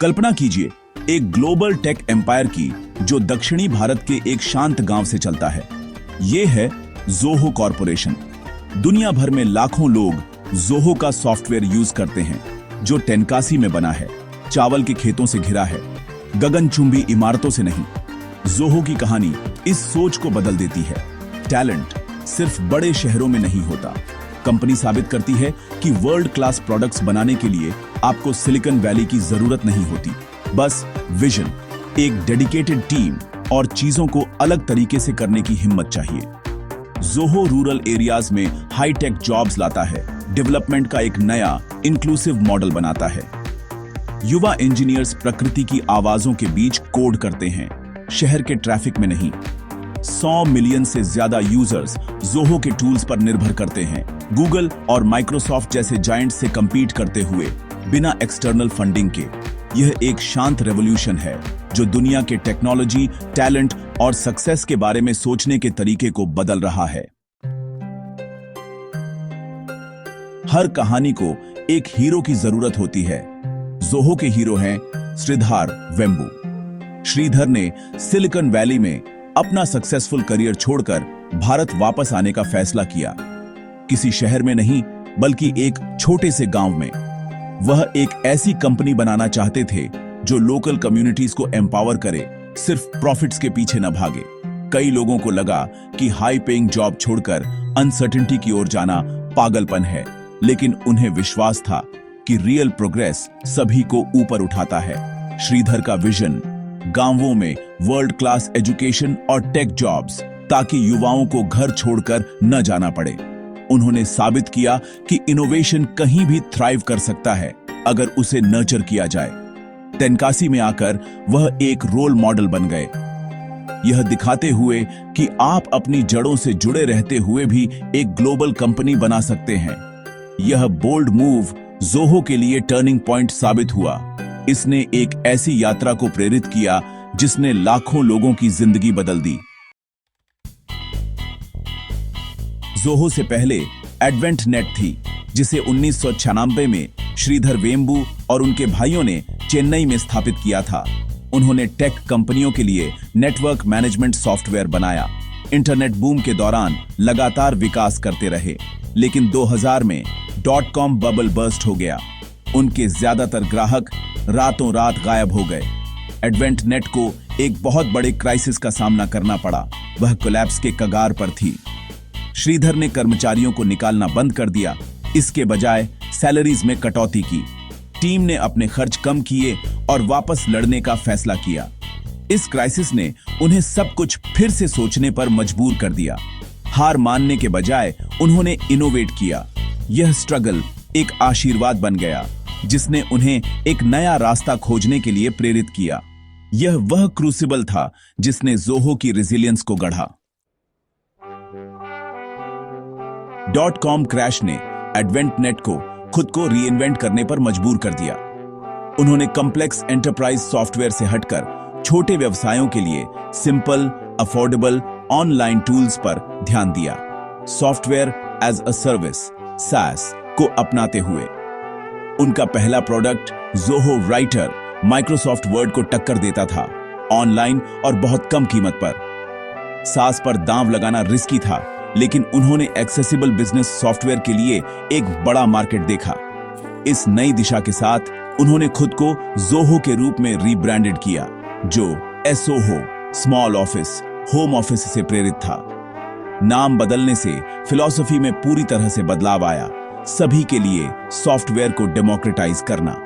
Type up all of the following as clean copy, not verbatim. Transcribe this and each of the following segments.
कल्पना कीजिए एक global tech empire की जो दक्षिणी भारत के एक शांत गांव से चलता है। ये है ज़ोहो कॉरपोरेशन। दुनिया भर में लाखों लोग ज़ोहो का सॉफ्टवेयर यूज करते हैं, जो तेनकासी में बना है, चावल के खेतों से घिरा है, गगनचुंबी इमारतों से नहीं। ज़ोहो की कहानी इस सोच को बदल देती है। टैलेंट सिर्फ बड़े शहरों में नहीं होता। कंपनी साबित करती है कि वर्ल्ड क्लास प्रोडक्ट्स बनाने के लिए आपको सिलिकॉन वैली की जरूरत नहीं होती, बस विजन, एक डेडिकेटेड टीम और चीजों को अलग तरीके से करने की हिम्मत चाहिए। ज़ोहो रूरल एरियाज में हाई-टेक जॉब्स लाता है, डेवलपमेंट का एक नया इंक्लूसिव मॉडल बनाता है। युवा इंजीनियर्स प्रकृति की आवाजों के बीच कोड करते हैं, शहर के ट्रैफिक में नहीं। 100 मिलियन से ज्यादा यूजर्स ज़ोहो के टूल्स पर निर्भर करते हैं, गूगल और माइक्रोसॉफ्ट जैसे जायंट से कंपीट करते हुए बिना एक्सटर्नल फंडिंग के। यह एक शांत रेवोल्यूशन है जो दुनिया के टेक्नोलॉजी, टैलेंट और सक्सेस के बारे में सोचने के तरीके को बदल रहा है। हर कहानी को एक हीरो की जरूरत होती है। ज़ोहो के हीरो हैं श्रीधर वेम्बू। श्रीधर ने सिलिकॉन वैली में अपना सक्सेसफुल करियर छोड़कर भारत वापस आने का फैसला किया। किसी शहर में नहीं, बल्कि एक छोटे से गांव में। वह एक ऐसी कंपनी बनाना चाहते थे जो लोकल कम्युनिटीज को एम्पावर करे, सिर्फ प्रॉफिट्स के पीछे न भागे। कई लोगों को लगा कि हाई पेइंग जॉब छोड़कर अनसर्टेनिटी की ओर जाना पागलपन है, लेकिन उन्हें विश्वास था कि रियल प्रोग्रेस सभी को ऊपर उठाता है। श्रीधर का विजन, गांवों में वर्ल्ड क्लास एजुकेशन और टेक जॉब्स, ताकि युवाओं को घर छोड़कर न जाना पड़े। उन्होंने साबित किया कि इनोवेशन कहीं भी थ्राइव कर सकता है अगर उसे नर्चर किया जाए। तेनकासी में आकर वह एक रोल मॉडल बन गए, यह दिखाते हुए कि आप अपनी जड़ों से जुड़े रहते हुए भी एक ग्लोबल कंपनी बना सकते हैं। यह बोल्ड मूव ज़ोहो के लिए टर्निंग पॉइंट साबित हुआ। इसने एक ऐसी यात्रा को प्रेरित किया जिसने लाखों लोगों की जिंदगी बदल दी। ज़ोहो से पहले एडवेंट नेट थी, जिसे 1996 में श्रीधर वेम्बू और उनके भाइयों ने चेन्नई में स्थापित किया था। उन्होंने टेक कंपनियों के लिए नेटवर्क मैनेजमेंट सॉफ्टवेयर बनाया। इंटरनेट बूम के दौरान लगातार विकास करते रहे, लेकिन 2000 में .com बबल बर्स्ट हो गया। उनके ज्यादातर ग्राहक रातों रात गायब हो गए। एडवेंट नेट को एक बहुत बड़े क्राइसिस का सामना करना पड़ा। वह कोलैप्स के कगार पर थी। श्रीधर ने कर्मचारियों को निकालना बंद कर दिया, इसके बजाय सैलरीज में कटौती की। टीम ने अपने खर्च कम किए और वापस लड़ने का फैसला किया। इस क्राइसिस ने उन्हें सब कुछ फिर से सोचने पर मजबूर कर दिया। हार मानने के बजाय उन्होंने इनोवेट किया। यह स्ट्रगल एक आशीर्वाद बन गया, जिसने उन्हें एक नया रास्ता खोजने के लिए प्रेरित किया। यह वह क्रूसिबल था जिसने ज़ोहो की रेजिलियंस को गढ़ा। .com क्रैश ने एडवेंट नेट को खुद को रीइन्वेंट करने पर मजबूर कर दिया। उन्होंने कॉम्प्लेक्स एंटरप्राइज सॉफ्टवेयर से हटकर छोटे व्यवसायों के लिए सिंपल, अफोर्डेबल ऑनलाइन टूल्स पर ध्यान दिया। Software as a service (SaaS) को अपनाते हुए उनका पहला product Zoho Writer Microsoft Word को टक्कर देता था, ऑनलाइन और बहुत कम कीमत पर। SaaS पर दांव लगाना रिस्की था, लेकिन उन्होंने एक्सेसिबल बिजनेस सॉफ्टवेयर के लिए एक बड़ा मार्केट देखा। इस नई दिशा के साथ उन्होंने खुद को ज़ोहो के रूप में रीब्रांडेड किया, जो SOHO small office, home office से प्रेरित था। नाम बदलने से फिलॉसफी में पूरी तरह से बदलाव आया। सभी के लिए सॉफ्टवेयर को डेमोक्रेटाइज करना।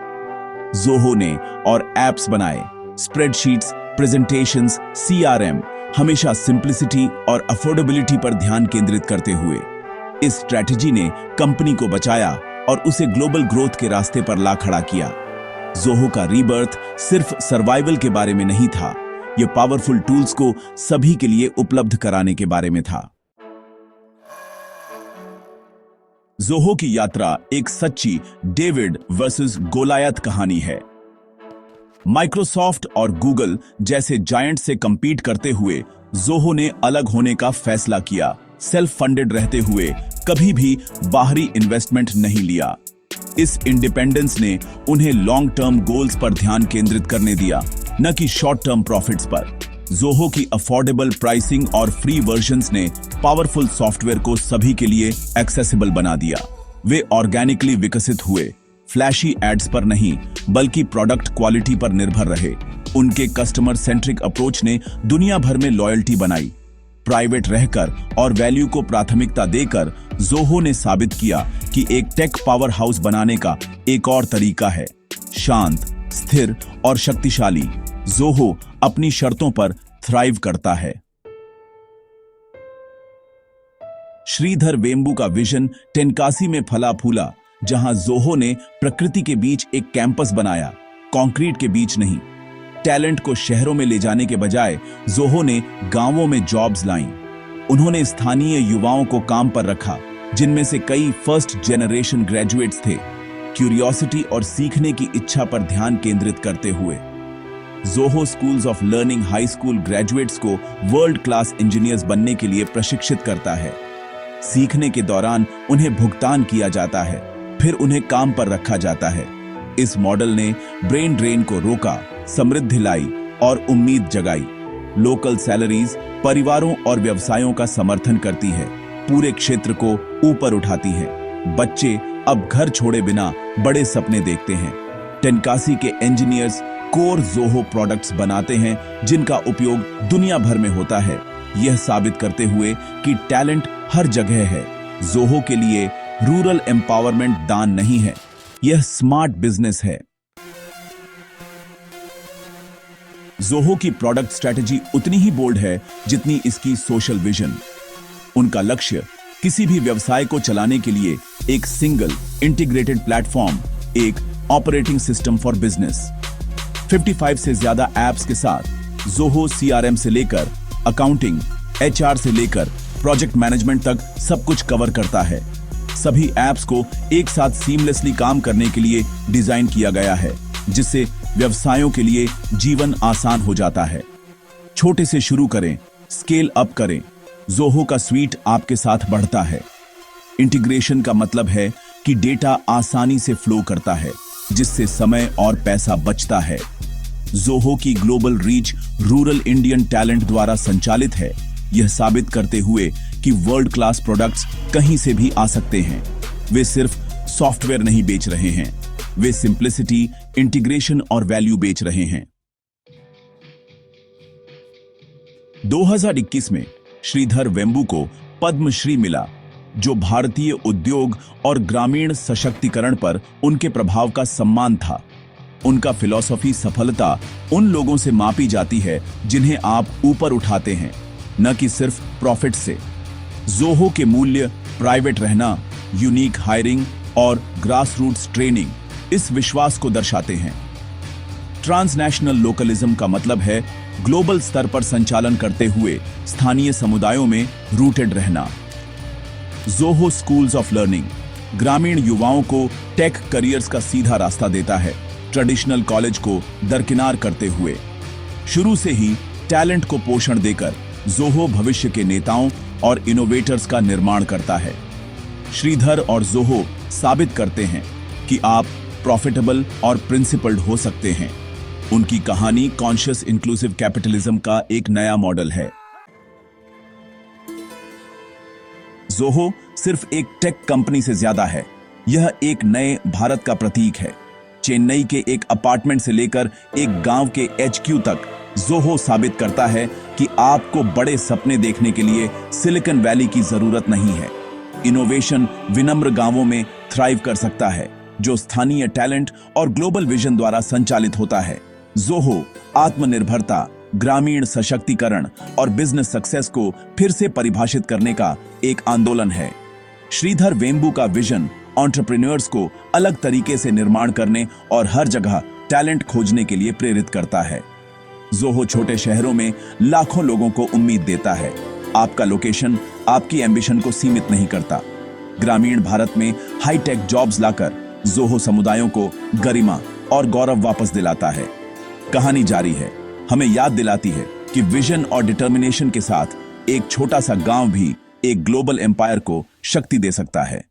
ज़ोहो ने और एप्स बनाए, स्प्रेडशीट्स, प्रेजेंटेशंस, CRM, हमेशा सिंप्लिसिटी और अफोर्डेबिलिटी पर ध्यान केंद्रित करते हुए। इस स्ट्रैटेजी ने कंपनी को बचाया और उसे ग्लोबल ग्रोथ के रास्ते पर ला खड़ा किया। ज़ोहो का रीबर्थ सिर्फ सर्वाइवल के बारे में नहीं था, यह पावरफुल टूल्स को सभी के लिए उपलब्ध कराने के बारे में था। ज़ोहो की यात्रा एक सच्ची डेविड वर्सेस गोलायत कहानी है। माइक्रोसॉफ्ट और गूगल जैसे जायंट से कंपीट करते हुए ज़ोहो ने अलग होने का फैसला किया। सेल्फ फंडेड रहते हुए कभी भी बाहरी इन्वेस्टमेंट नहीं लिया। इस इंडिपेंडेंस ने उन्हें लॉन्ग टर्म गोल्स पर ध्यान केंद्रित करने दिया, न कि शॉर्ट टर्म प्रॉफिट्स पर। जोहो की अफोर्डेबल प्राइसिंग और फ्री वर्जन्स ने पावरफुल सॉफ्टवेयर को सभी के लिए एक्सेसिबल बना दिया। वे ऑर्गेनिकली विकसित हुए, फ्लैशी एड्स पर नहीं बल्कि प्रोडक्ट क्वालिटी पर निर्भर रहे। उनके कस्टमर सेंट्रिक अप्रोच ने दुनिया भर में लॉयल्टी बनाई। प्राइवेट रहकर और वैल्यू को प्राथमिकता देकर जोहो ने साबित किया कि एक टेक पावर हाउस बनाने का एक और तरीका है। शांत, स्थिर और शक्तिशाली, जोहो अपनी शर्तों पर थ्राइव करता है। श्रीधर वेम्बू का विजन टेनकासी में फला फूला, जहां जोहो ने प्रकृति के बीच एक कैंपस बनाया, कंक्रीट के बीच नहीं। टैलेंट को शहरों में ले जाने के बजाय जोहो ने गांवों में जॉब्स लाईं। उन्होंने स्थानीय युवाओं को काम पर रखा, जिनमें से कई फर्स्ट जनरेशन ग्रेजुएट्स थे। क्यूरियोसिटी और सीखने की इच्छा पर ध्यान केंद्रित करते हुए Zoho schools of learning high school graduates को वर्ल्ड क्लास इंजीनियर्स बनने के लिए प्रशिक्षित करता है। सीखने के दौरान उन्हें भुगतान किया जाता है, फिर उन्हें काम पर रखा जाता है। इस मॉडल ने ब्रेन ड्रेन को रोका, समृद्धि लाई और उम्मीद जगाई। लोकल सैलरीज परिवारों और व्यवसायों का समर्थन करती है, पूरे क्षेत्र को ऊपर उठाती है। बच्चे अब घर छोड़े बिना बड़े सपने देखते हैं। टेनकासी के इंजीनियर्स कोर जोहो प्रोडक्ट्स बनाते हैं, जिनका उपयोग दुनिया भर में होता है, यह साबित करते हुए कि टैलेंट हर जगह है। जोहो के लिए रूरल एम्पावरमेंट दान नहीं है, यह स्मार्ट बिजनेस है। जोहो की प्रोडक्ट स्ट्रेटेजी उतनी ही बोल्ड है जितनी इसकी सोशल विजन। उनका लक्ष्य किसी भी व्यवसाय को चलाने के लिए एक सिंगल इंटीग्रेटेड प्लेटफॉर्म, एक ऑपरेटिंग सिस्टम फॉर बिजनेस। 55 से ज्यादा एप्स के साथ जोहो सीआरएम से लेकर अकाउंटिंग, एचआर से लेकर प्रोजेक्ट मैनेजमेंट तक सब कुछ कवर करता है। सभी एप्स को एक साथ सीमलेसली काम करने के लिए डिजाइन किया गया है, जिससे व्यवसायों के लिए जीवन आसान हो जाता है। छोटे से शुरू करें, स्केल अप करें। जोहो का स्वीट आपके साथ बढ़ता है। इंटीग्रेशन का मतलब है कि डेटा आसानी से फ्लो करता है, जिससे समय और पैसा बचता है। जोहो की global reach rural Indian talent द्वारा संचालित है, यह साबित करते हुए कि वर्ल्ड क्लास प्रोडक्ट्स कहीं से भी आ सकते हैं। वे सिर्फ सॉफ्टवेयर नहीं बेच रहे हैं, वे सिंप्लिसिटी, इंटीग्रेशन और वैल्यू बेच रहे हैं। 2021 में श्रीधर वेम्बू को पद्मश्री मिला, जो भारतीय उद्योग और ग्रामीण सशक्तिकरण पर उनके प्रभाव का सम्मान था। उनका फिलॉसफी सफलता उन लोगों से मापी जाती है जिन्हें आप ऊपर उठाते हैं, न कि सिर्फ प्रॉफिट से। जोहो के मूल्य प्राइवेट रहना, यूनिक हायरिंग और ग्रासरूट्स ट्रेनिंग इस विश्वास को दर्शाते हैं। ट्रांसनेशनल लोकलिज्म का मतलब है ग्लोबल स्तर पर संचालन करते हुए स्थानीय समुदायों में रूटेड रहना। जोहो स्कूल्स ऑफ लर्निंग ग्रामीण युवाओं को टेक करियर्स का सीधा रास्ता देता है, ट्रेडिशनल कॉलेज को दरकिनार करते हुए। शुरू से ही टैलेंट को पोषण देकर जोहो भविष्य के नेताओं और इनोवेटर्स का निर्माण करता है। श्रीधर और जोहो साबित करते हैं कि आप प्रॉफिटेबल और प्रिंसिपल्ड हो सकते हैं। उनकी कहानी कॉन्शियस इंक्लूसिव कैपिटलिज्म का एक नया मॉडल है। जोहो सिर्फ एक टेक कंपनी से ज्यादा है, यह एक नए भारत का प्रतीक है। चेन्नई के एक अपार्टमेंट से लेकर एक गांव के HQ तक जोहो साबित करता है कि आपको बड़े सपने देखने के लिए सिलिकॉन वैली की जरूरत नहीं है। इनोवेशन विनम्र गांवों में थ्राइव कर सकता है, जो स्थानीय टैलेंट और ग्लोबल विजन द्वारा संचालित होता है। जोहो आत्मनिर्भरता, ग्रामीण सशक्तिकरण और बिजनेस सक्सेस को फिर से परिभाषित करने का एक आंदोलन है। श्रीधर वेम्बू का विजन एंटरप्रेन्योर्स को अलग तरीके से निर्माण करने और हर जगह टैलेंट खोजने के लिए प्रेरित करता है। जोहो छोटे शहरों में लाखों लोगों को उम्मीद देता है। आपका लोकेशन आपकी एम्बिशन को सीमित नहीं करता। ग्रामीण भारत में हाईटेक जॉब्स लाकर जोहो समुदायों को गरिमा और गौरव वापस दिलाता है। कहानी जारी है, हमें याद दिलाती है कि विजन और डिटर्मिनेशन के साथ एक छोटा सा गांव भी एक ग्लोबल एम्पायर को शक्ति दे सकता है।